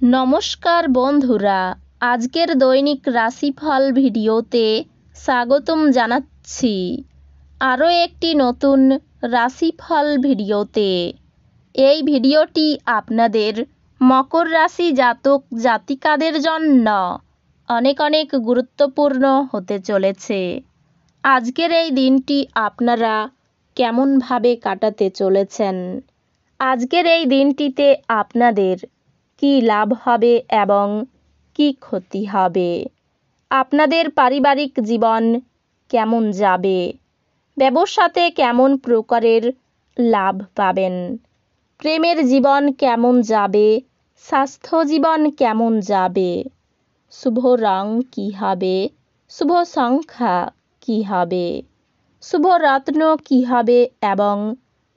নমস্কার বন্ধুরা, আজকের দৈনিক রাশিফল ভিডিওতে স্বাগতম জানাচ্ছি আরও একটি নতুন রাশিফল ভিডিওতে। এই ভিডিওটি আপনাদের মকর রাশি জাতক জাতিকাদের জন্য অনেক অনেক গুরুত্বপূর্ণ হতে চলেছে। আজকের এই দিনটি আপনারা কেমনভাবে কাটাতে চলেছেন, আজকের এই দিনটিতে আপনাদের কি লাভ হবে এবং কি ক্ষতি হবে, আপনাদের পারিবারিক জীবন কেমন যাবে, ব্যবসাতে কেমন প্রকারের লাভ পাবেন, প্রেমের জীবন কেমন যাবে, স্বাস্থ্য জীবন কেমন যাবে, শুভ রং কী হবে, শুভ সংখ্যা কী হবে, শুভ রত্ন কী হবে এবং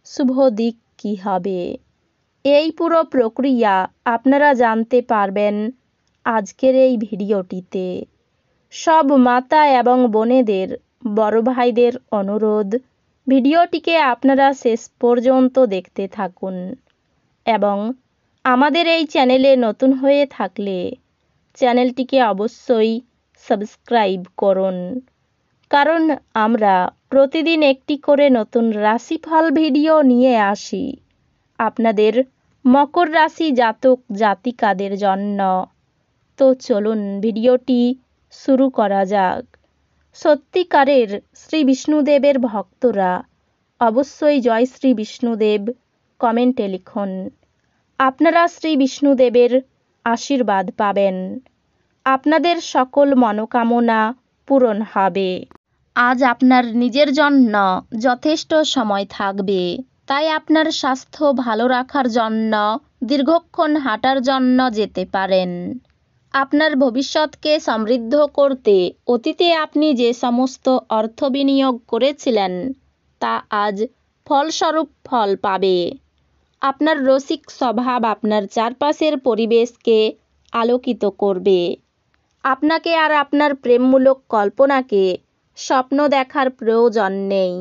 শুভ দিক কী হবে, এই পুরো প্রক্রিয়া আপনারা জানতে পারবেন আজকের এই ভিডিওটিতে। সব মাতা এবং বোনেদের, বড় ভাইদের অনুরোধ, ভিডিওটিকে আপনারা শেষ পর্যন্ত দেখতে থাকুন এবং আমাদের এই চ্যানেলে নতুন হয়ে থাকলে চ্যানেলটিকে অবশ্যই সাবস্ক্রাইব করুন, কারণ আমরা প্রতিদিন একটি করে নতুন রাশিফল ভিডিও নিয়ে আসি আপনাদের মকর রাশি জাতক জাতিকাদের জন্য। তো চলুন ভিডিওটি শুরু করা যাক। সত্যিকারের শ্রী বিষ্ণুদেবের ভক্তরা অবশ্যই জয় শ্রী বিষ্ণুদেব কমেন্টে লিখুন। আপনারা শ্রী বিষ্ণুদেবের আশীর্বাদ পাবেন, আপনাদের সকল মনোকামনা পূরণ হবে। আজ আপনার নিজের জন্য যথেষ্ট সময় থাকবে, তাই আপনার স্বাস্থ্য ভালো রাখার জন্য দীর্ঘক্ষণ হাঁটার জন্য যেতে পারেন। আপনার ভবিষ্যৎকে সমৃদ্ধ করতে অতীতে আপনি যে সমস্ত অর্থ বিনিয়োগ করেছিলেন তা আজ ফলস্বরূপ ফল পাবে। আপনার রসিক স্বভাব আপনার চারপাশের পরিবেশকে আলোকিত করবে। আপনাকে আর আপনার প্রেমমূলক কল্পনাকে স্বপ্ন দেখার প্রয়োজন নেই,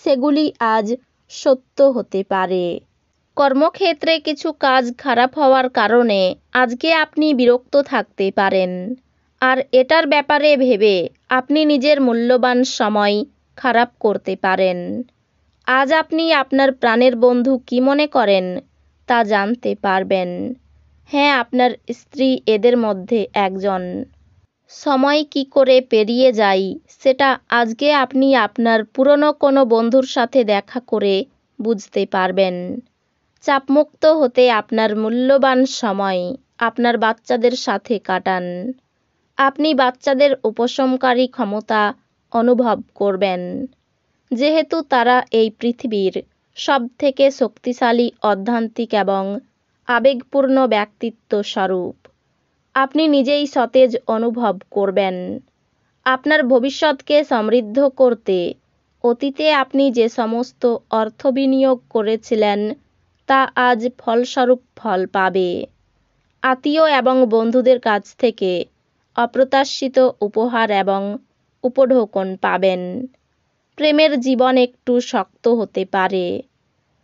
সেগুলি আজ সত্য হতে পারে। কর্মক্ষেত্রে কিছু কাজ খারাপ হওয়ার কারণে আজকে আপনি বিরক্ত থাকতে পারেন, আর এটার ব্যাপারে ভেবে আপনি নিজের মূল্যবান সময় খারাপ করতে পারেন। আজ আপনি আপনার প্রাণের বন্ধু কি মনে করেন তা জানতে পারবেন। হ্যাঁ, আপনার স্ত্রী এদের মধ্যে একজন। সময় কি করে পেরিয়ে যায় সেটা আজকে আপনি আপনার পুরনো কোনো বন্ধুর সাথে দেখা করে বুঝতে পারবেন। চাপমুক্ত হতে আপনার মূল্যবান সময় আপনার বাচ্চাদের সাথে কাটান। আপনি বাচ্চাদের উপশমকারী ক্ষমতা অনুভব করবেন, যেহেতু তারা এই পৃথিবীর সবথেকে শক্তিশালী আধ্যাত্মিক এবং আবেগপূর্ণ ব্যক্তিত্ব স্বরূপ। আপনি নিজেই সতেজ অনুভব করবেন। আপনার ভবিষ্যৎকে সমৃদ্ধ করতে অতীতে আপনি যে সমস্ত অর্থ বিনিয়োগ করেছিলেন তা আজ ফলস্বরূপ ফল পাবে। আত্মীয় এবং বন্ধুদের কাছ থেকে অপ্রত্যাশিত উপহার এবং উপঢৌকন পাবেন। প্রেমের জীবন একটু শক্ত হতে পারে।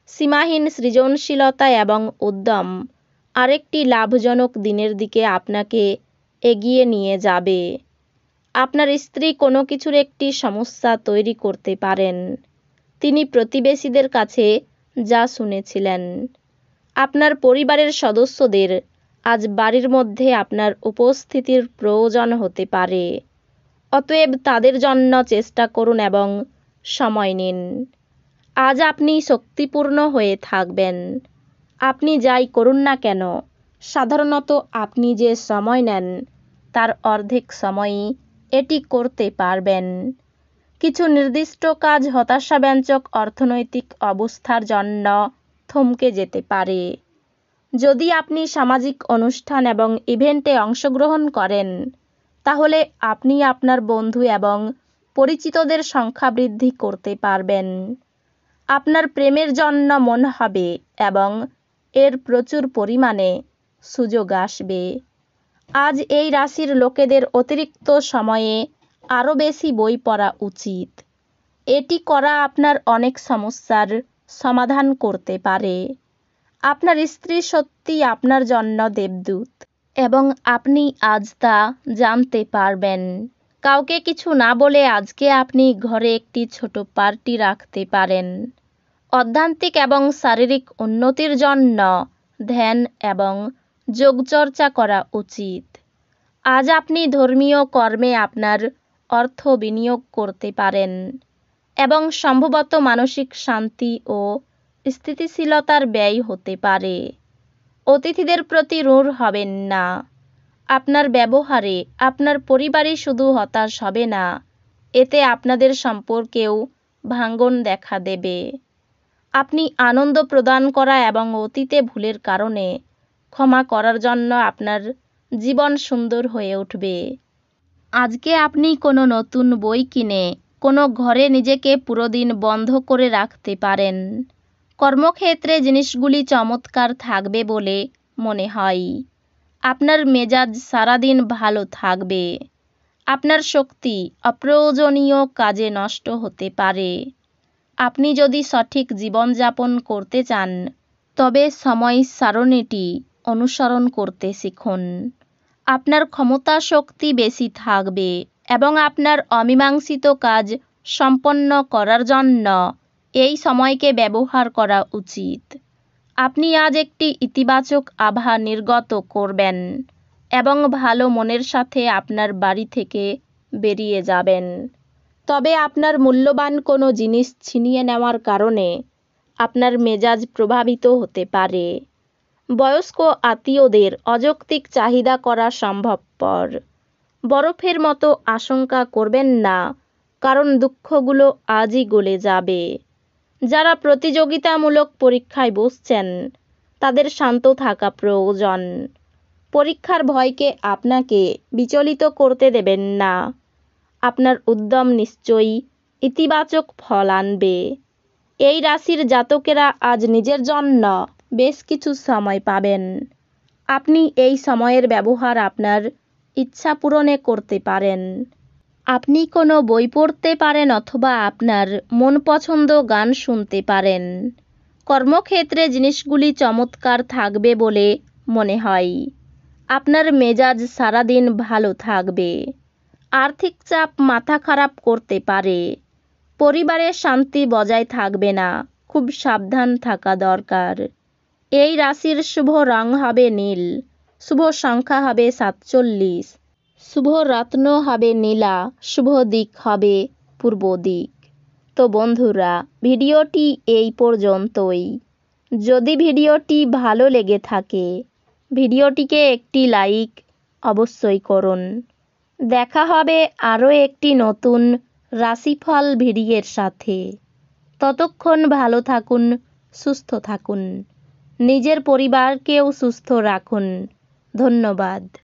সীমাহীন সৃজনশীলতা এবং উদ্যম আরেকটি লাভজনক দিনের দিকে আপনাকে এগিয়ে নিয়ে যাবে। আপনার স্ত্রী কোনো কিছুর একটি সমস্যা তৈরি করতে পারেন। তিনি প্রতিবেশীদের কাছে যা শুনেছিলেন। আপনার পরিবারের সদস্যদের আজ বাড়ির মধ্যে আপনার উপস্থিতির প্রয়োজন হতে পারে, অতএব তাদের জন্য চেষ্টা করুন এবং সময় নিন। আজ আপনি শক্তিপূর্ণ হয়ে থাকবেন। আপনি যাই করুন না কেন, সাধারণত আপনি যে সময় নেন তার অর্ধেক সময়ই এটি করতে পারবেন। কিছু নির্দিষ্ট কাজ হতাশাব্যঞ্জক অর্থনৈতিক অবস্থার জন্য থমকে যেতে পারে। যদি আপনি সামাজিক অনুষ্ঠান এবং ইভেন্টে অংশগ্রহণ করেন, তাহলে আপনি আপনার বন্ধু এবং পরিচিতদের সংখ্যা বৃদ্ধি করতে পারবেন। আপনার প্রেমের জন্য মন হবে এবং এর প্রচুর পরিমাণে সুযোগ আসবে। আজ এই রাশির লোকেদের অতিরিক্ত সময়ে আরও বেশি বই পড়া উচিত। এটি করা আপনার অনেক সমস্যার সমাধান করতে পারে। আপনার স্ত্রী সত্যি আপনার জন্য দেবদূত। এবং আপনি আজ তা জানতে পারবেন। কাউকে কিছু না বলে আজকে আপনি ঘরে একটি ছোট পার্টি রাখতে পারেন। অধ্যাত্মিক এবং শারীরিক উন্নতির জন্য ধ্যান এবং যোগচর্চা করা উচিত। আজ আপনি ধর্মীয় কর্মে আপনার অর্থ বিনিয়োগ করতে পারেন এবং সম্ভবত মানসিক শান্তি ও স্থিতিশীলতার ব্যয় হতে পারে। অতিথিদের প্রতি রূঢ় হবেন না। আপনার ব্যবহারে আপনার পরিবারই শুধু হতাশ হবে না, এতে আপনাদের সম্পর্কেও ভাঙ্গন দেখা দেবে। আপনি আনন্দ প্রদান করা এবং অতীতে ভুলের কারণে ক্ষমা করার জন্য আপনার জীবন সুন্দর হয়ে উঠবে। আজকে আপনি কোনো নতুন বই কিনে কোনো ঘরে নিজেকে পুরো দিন বন্ধ করে রাখতে পারেন। কর্মক্ষেত্রে জিনিসগুলি চমৎকার থাকবে বলে মনে হয়। আপনার মেজাজ সারাদিন ভালো থাকবে। আপনার শক্তি অপ্রয়োজনীয় কাজে নষ্ট হতে পারে। আপনি যদি সঠিক জীবনযাপন করতে চান, তবে সময় সারণীটি অনুসরণ করতে শিখুন। আপনার ক্ষমতা শক্তি বেশি থাকবে এবং আপনার অমীমাংসিত কাজ সম্পন্ন করার জন্য এই সময়কে ব্যবহার করা উচিত। আপনি আজ একটি ইতিবাচক আভা নির্গত করবেন এবং ভালো মনের সাথে আপনার বাড়ি থেকে বেরিয়ে যাবেন। তবে আপনার মূল্যবান কোনো জিনিস ছিনিয়ে নেওয়ার কারণে আপনার মেজাজ প্রভাবিত হতে পারে। বয়স্ক আত্মীয়দের অযৌক্তিক চাহিদা করা সম্ভবপর। বরফের মতো আশঙ্কা করবেন না, কারণ দুঃখগুলো আজই গলে যাবে। যারা প্রতিযোগিতামূলক পরীক্ষায় বসছেন, তাদের শান্ত থাকা প্রয়োজন। পরীক্ষার ভয়কে আপনাকে বিচলিত করতে দেবেন না। আপনার উদ্যম নিশ্চয়ই ইতিবাচক ফল আনবে। এই রাশির জাতকেরা আজ নিজের জন্য বেশ কিছু সময় পাবেন। আপনি এই সময়ের ব্যবহার আপনার ইচ্ছা পূরণে করতে পারেন। আপনি কোনো বই পড়তে পারেন অথবা আপনার মন পছন্দ গান শুনতে পারেন। কর্মক্ষেত্রে জিনিসগুলি চমৎকার থাকবে বলে মনে হয়। আপনার মেজাজ সারাদিন ভালো থাকবে। আর্থিক চাপ মাথা খারাপ করতে পারে। পরিবারের শান্তি বজায় থাকবে না, খুব সাবধান থাকা দরকার। এই রাশির শুভ রং হবে নীল, শুভ সংখ্যা হবে 47, শুভ রত্ন হবে নীলা, শুভ দিক হবে পূর্ব দিক। তো বন্ধুরা, ভিডিওটি এই পর্যন্তই। যদি ভিডিওটি ভালো লেগে থাকে, ভিডিওটিকে একটি লাইক অবশ্যই করুন। দেখা হবে আরও একটি নতুন রাশিফল ভিডিওর সাথে। ততক্ষণ ভালো থাকুন, সুস্থ থাকুন, নিজের পরিবারকেও সুস্থ রাখুন। ধন্যবাদ।